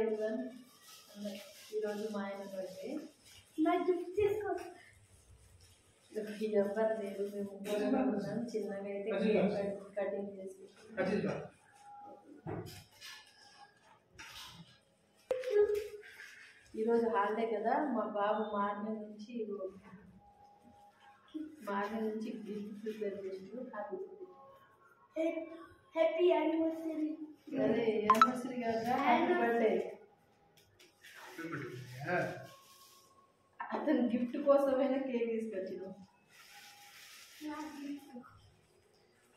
Everyone ఈరోజు మా ఆయన బర్త్డే. నా గిఫ్ట్ తీసుకో. ఎవరు లేరు, మేము ముగ్గురమే ఉన్నాం. చిన్నగా అయితే కటింగ్ చేసి ఈరోజు హాలిడే కదా. మా బాబు మార్నింగ్ నుంచి గిఫ్ట్ ప్రిపేర్ చేసిండు. Happy anniversary. అరే యానివర్సరీ కదా, హ్యాపీ బర్త్డే. అతను గిఫ్ట్ కోసమైనా కేక్ తీసుకొచ్చిన.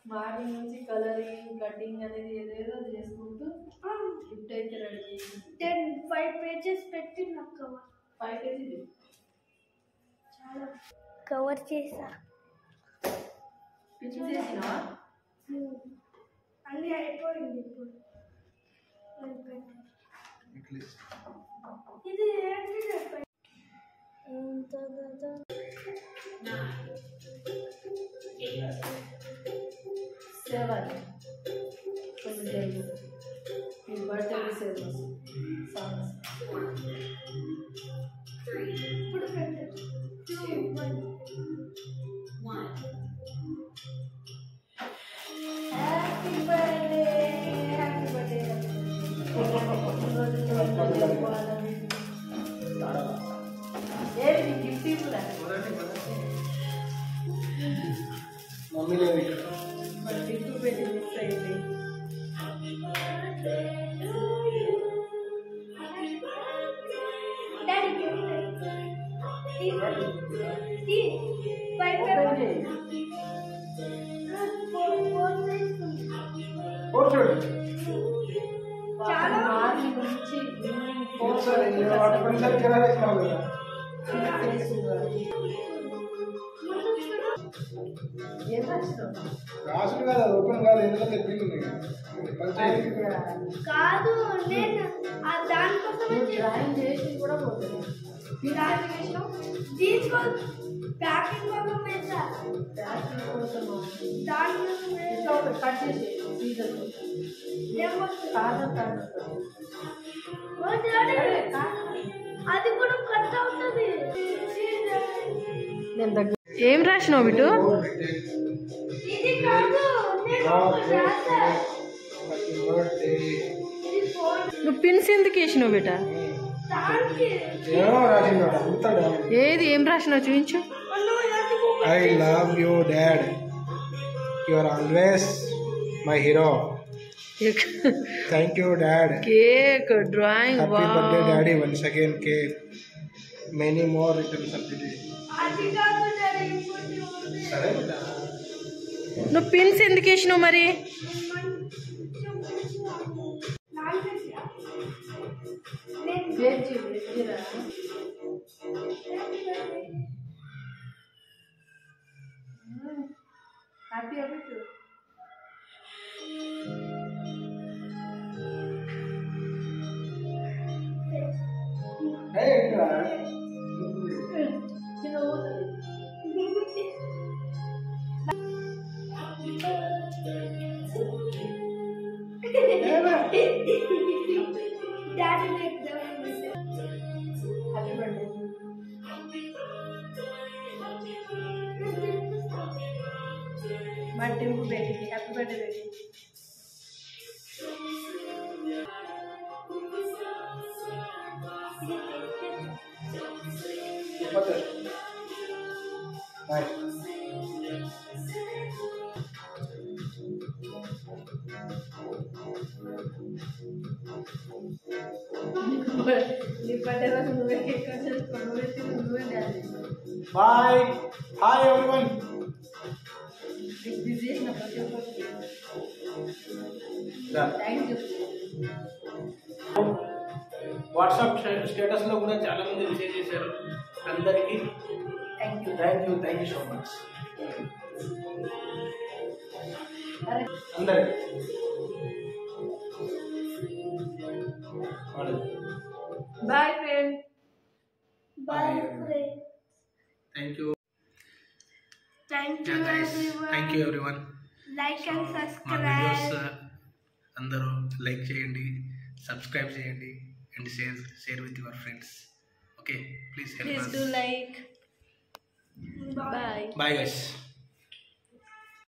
మార్నింగ్ నుంచి కలరింగ్ కటింగ్ అనేది ఏదేదో చేసుకుంటూ గిఫ్ట్ అయితే రెడీ చేసి 5 pages పెట్టి నాకు కవర్ 5 pages చాలా కవర్ చేసా. పిచ్చి చేసినావా? అన్నీ అయిపోయింది. ఇప్పుడు ఇది ఏంటి? 7 ఈ బర్త్డే విషయం సాంగ్స్ ఇప్పుడు పెట్టు. 2 1 హ్యాపీ బర్త్డే. Happy birthday. ఏది గిఫ్ట్ తీసుకురా మమ్మీ లేదు మరి గిఫ్ట్ పెట్టి మిస్ అయింది. డాడీ చాలా మార్నింగ్ నుంచి ఏం రాసినావు? రాసుడు కాదు, ఓపెన్ కాదు. ఎందుకంటే చెప్పింది కాదు, నేను దానికోసం డ్రాయింగ్ చేసి కూడా పోతుంది. దీనికో ప్యాకింగ్ కోసం వేసా. ప్యాకింగ్ కోసం దానికోసం కట్ చేసి సీజన్ అది కూడా కట్ అవుతుంది. ఏం రాసినావు బిటు? ఇది కాదు, నువ్వు పిన్స్ ఎందుకు వేసినావు బిట? ఏది ఏం రాసినావు చూపించు. I love you dad, you are always my hero. Thank you dad. Cake drawing. Happy birthday daddy. Once again cake. Many more returns of the day. సరే నువ్వు పిన్స్ ఎందుకు వేసినావు మరి? హ్యాపీ బర్త్డే బేటీ. హ్యాపీ బర్త్డే బేటీ. నీ birthday రోజు నువ్వే కేక్ కట్ చేసుకో, నువ్వే dance. Bye. Hi everyone. Busy చేసిన ప్రతి ఒక్కరికి థ్యాంక్ యూ. వాట్సాప్ స్టేటస్ లో కూడా చాలా మంది మెసేజ్ చేశారు. అందరికీ thank you. Thank you so much. అందరికి bye friend. Bye. Thank you. Thank you everyone. Thank you everyone. Like and మా subscribe. వీడియోస్ అందరూ లైక్ చేయండి, సబ్స్క్రైబ్ చేయండి and share with your friends. Okay, please help Please us. do like. Bye. Bye guys.